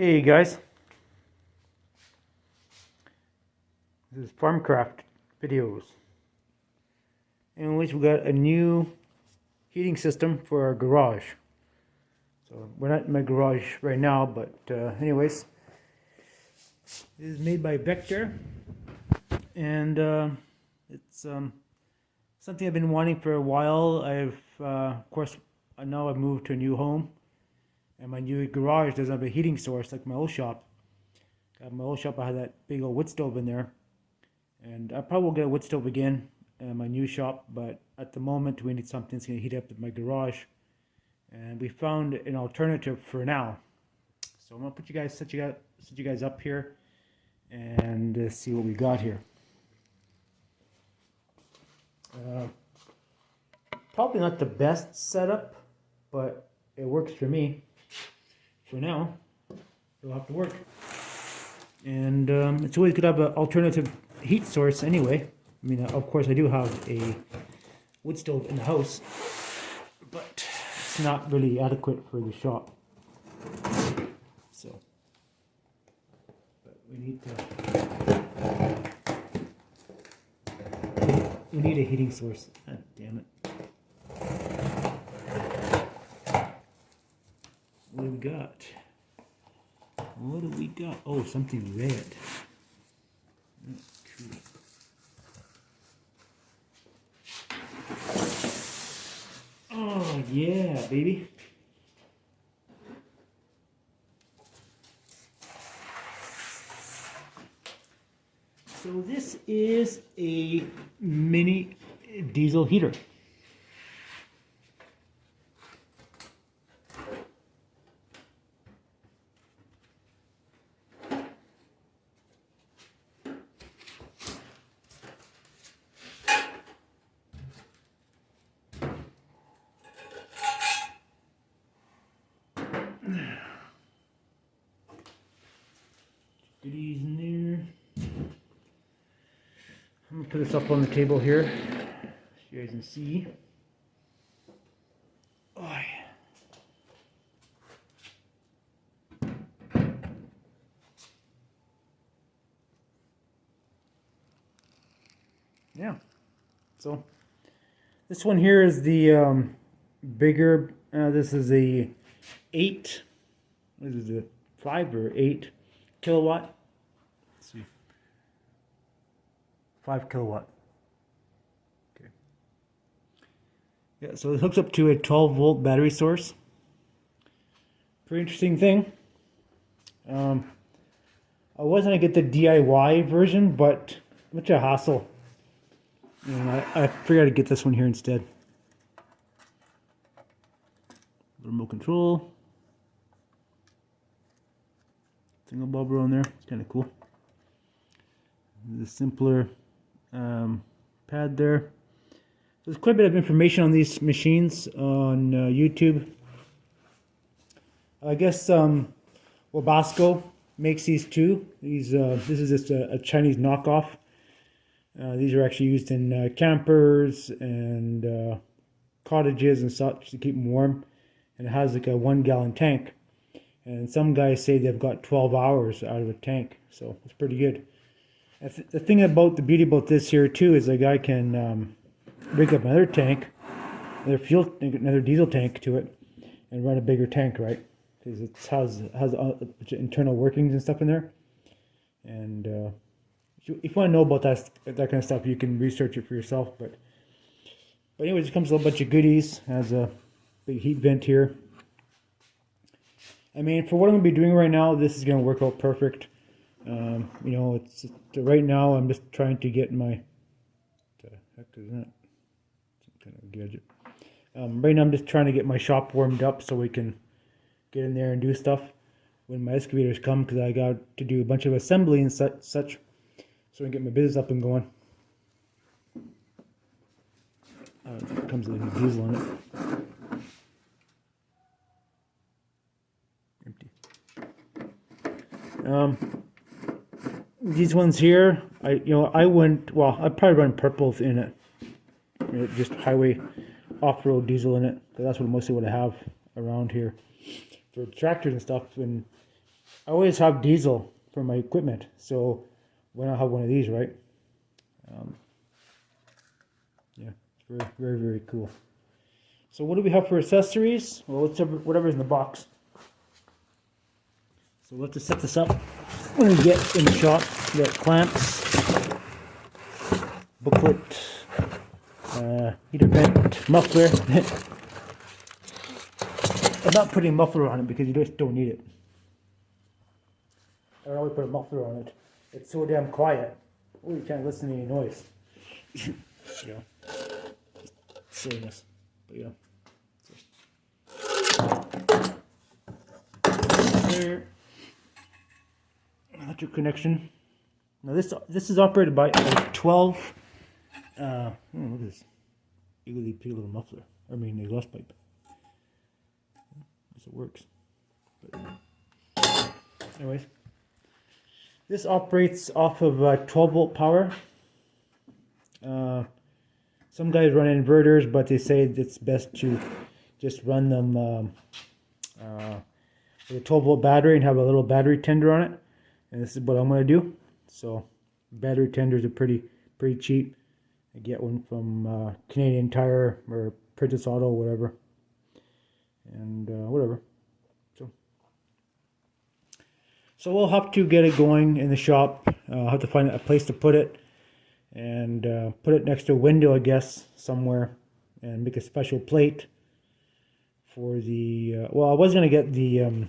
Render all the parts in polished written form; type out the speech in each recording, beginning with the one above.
Hey guys, this is Farmcraft videos. Anyways, we got a new heating system for our garage. So we're not in my garage right now, but anyways, it is made by Vector, and it's something I've been wanting for a while. Of course, I know I've moved to a new home, and my new garage doesn't have a heating source like my old shop. My old shop, I had that big old wood stove in there. And I probably will get a wood stove again in my new shop, but at the moment we need something that's going to heat up my garage. And we found an alternative for now. So I'm going to set you guys up here and see what we got here. Probably not the best setup, but it works for me. For now, it'll have to work. And it's always good to have an alternative heat source anyway. I mean, of course I do have a wood stove in the house, but it's not really adequate for the shop. So, but we need a heating source. God damn it. What do we got? What do we got? Oh, something red. Cool. Oh, yeah, baby. So this is a mini diesel heater. Goodies in there. I'm gonna put this up on the table here so you guys can see. Oh, yeah. So this one here is the bigger. This is a 8. This is a 5 or 8 kilowatt. Let's see. 5 kilowatt. Okay. Yeah, so it hooks up to a 12-volt battery source. Pretty interesting thing. I was gonna get the DIY version, but much a hassle. And I figured I'd get this one here instead. Remote control. Single bulb on there. It's kind of cool. The simpler pad there. There's quite a bit of information on these machines on YouTube. I guess Webasto makes these too. This is just a Chinese knockoff. These are actually used in campers and cottages and such to keep them warm. And it has like a 1-gallon tank. And some guys say they've got 12 hours out of a tank. So it's pretty good. The thing about the beauty about this here too is a guy can rig up another tank, another diesel tank to it, and run a bigger tank, right? Because it has internal workings and stuff in there. And if you want to know about that kind of stuff, you can research it for yourself. But anyways, it comes with a bunch of goodies. It has a big heat vent here. I mean, for what I'm going to be doing right now, this is going to work out perfect. You know, it's right now I'm just trying to get my... What the heck is that? Some kind of gadget. Right now I'm just trying to get my shop warmed up so we can get in there and do stuff when my excavators come, because I got to do a bunch of assembly and such so I can get my business up and going. It comes with a diesel on it. These ones here, I probably run purples in it. You know, just highway off-road diesel in it. That's mostly what I have around here for tractors and stuff. And I always have diesel for my equipment, so why not have one of these, right? Yeah, it's very, very, very cool. So what do we have for accessories? Well, whatever's in the box. So we'll have to set this up when we get in the shop. We got clamps, booklet, heater vent, muffler. I'm not putting muffler on it because you just don't need it. I don't always put a muffler on it. It's so damn quiet. Oh, you can't listen to any noise. Yeah. Silliness. But yeah. There. Electric connection. Now this is operated by a 12. Look at this. Eagerly pig little muffler. I mean exhaust pipe. It works. But anyways, this operates off of 12-volt power. Some guys run inverters, but they say it's best to just run them with a 12-volt battery and have a little battery tender on it. And this is what I'm going to do. So battery tenders are pretty cheap. I get one from Canadian Tire or Princess Auto, whatever. And whatever. So we'll have to get it going in the shop. I'll have to find a place to put it, and put it next to a window, I guess, somewhere, and make a special plate for the. Well, I was gonna get the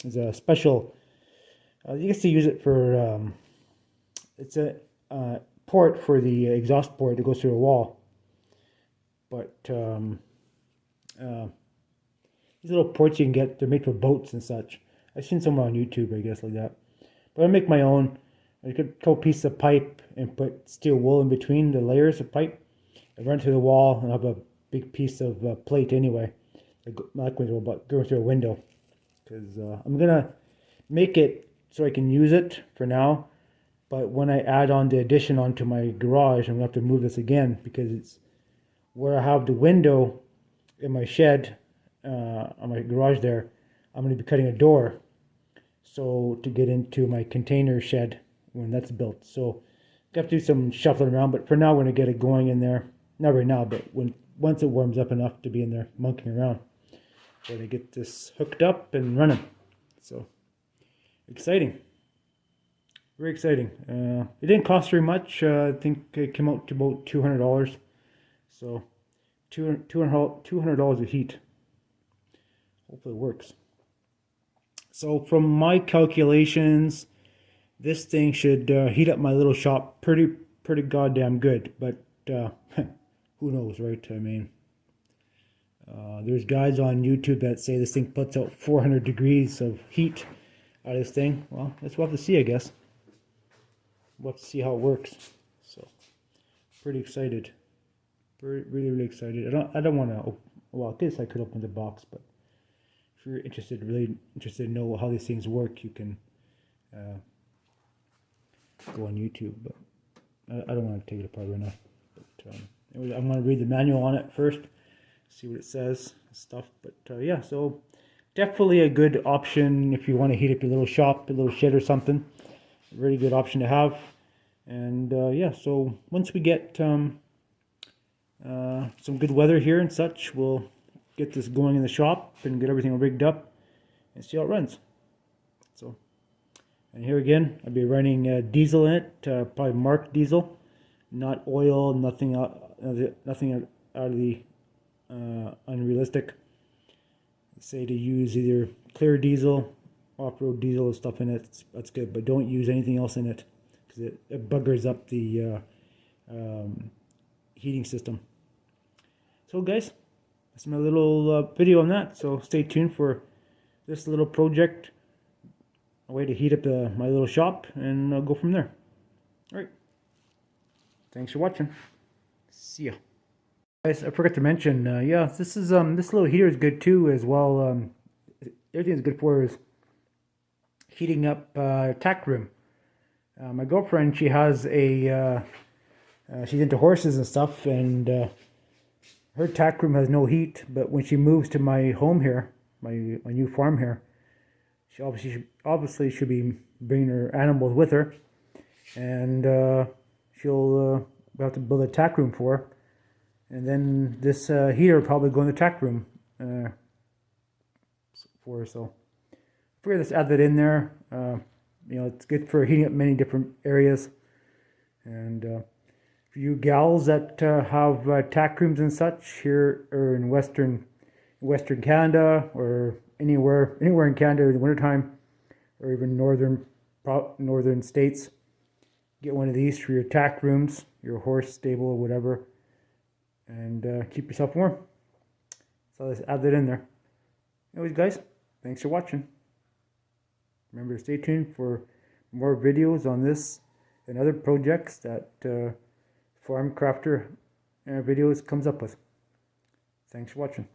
as a special. You get to use it for. It's a port for the exhaust port that goes through a wall, but these little ports you can get, they're made for boats and such. I've seen somewhere on YouTube, I guess, like that. But I make my own. I could cut a piece of pipe and put steel wool in between the layers of pipe and run through the wall and have a big piece of plate anyway. Not going through, but going through a window. Because I'm going to make it so I can use it for now. But when I add on the addition onto my garage, I'm going to have to move this again because it's where I have the window in my shed, on my garage there. I'm going to be cutting a door, so to get into my container shed when that's built. So I have to do some shuffling around, but for now we're going to get it going in there. Not right now, but once it warms up enough to be in there monkeying around. We're going to get this hooked up and running. So exciting. Very exciting. It didn't cost very much. I think it came out to about $200. So $200 of heat. Hopefully it works. So from my calculations, this thing should heat up my little shop pretty goddamn good. But who knows, right? I mean, there's guys on YouTube that say this thing puts out 400 degrees of heat out of this thing. Well, that's what we'll have to see, I guess. We'll have to see how it works. So, pretty excited. Really excited. I don't want to. Well, I guess I could open the box, but. If you're really interested to know how these things work, you can go on YouTube. But I don't want to take it apart right now. But anyway, I'm going to read the manual on it first, see what it says, stuff. But yeah, so definitely a good option if you want to heat up your little shop, your little shed or something. A really good option to have. And yeah, so once we get some good weather here and such, we'll get this going in the shop and get everything rigged up and see how it runs. So, and here again, I'll be running diesel in it, probably marked diesel, not oil, nothing out of the unrealistic. Say to use either clear diesel, off-road diesel, stuff in it. That's good, but don't use anything else in it because it buggers up the heating system. So, guys. That's my little video on that, so stay tuned for this little project, a way to heat up my little shop, and I'll go from there. Alright, thanks for watching, see ya. Guys, I forgot to mention, yeah, this little heater is good too as well. Everything it's good for is heating up tack room. My girlfriend, she has she's into horses and stuff, and her tack room has no heat, but when she moves to my home here, my new farm here, She obviously should be bringing her animals with her, and she'll have to build a tack room for her. And then this heater will probably go in the tack room for her. So I figured let's add that in there. It's good for heating up many different areas. And for you gals that have tack rooms and such here or in Western Canada or anywhere in Canada in the wintertime, or even northern states, get one of these for your tack rooms, your horse stable or whatever, and keep yourself warm. So let's add that in there. Anyways, guys, thanks for watching. Remember to stay tuned for more videos on this and other projects that Farm Crafter videos comes up with. Thanks for watching.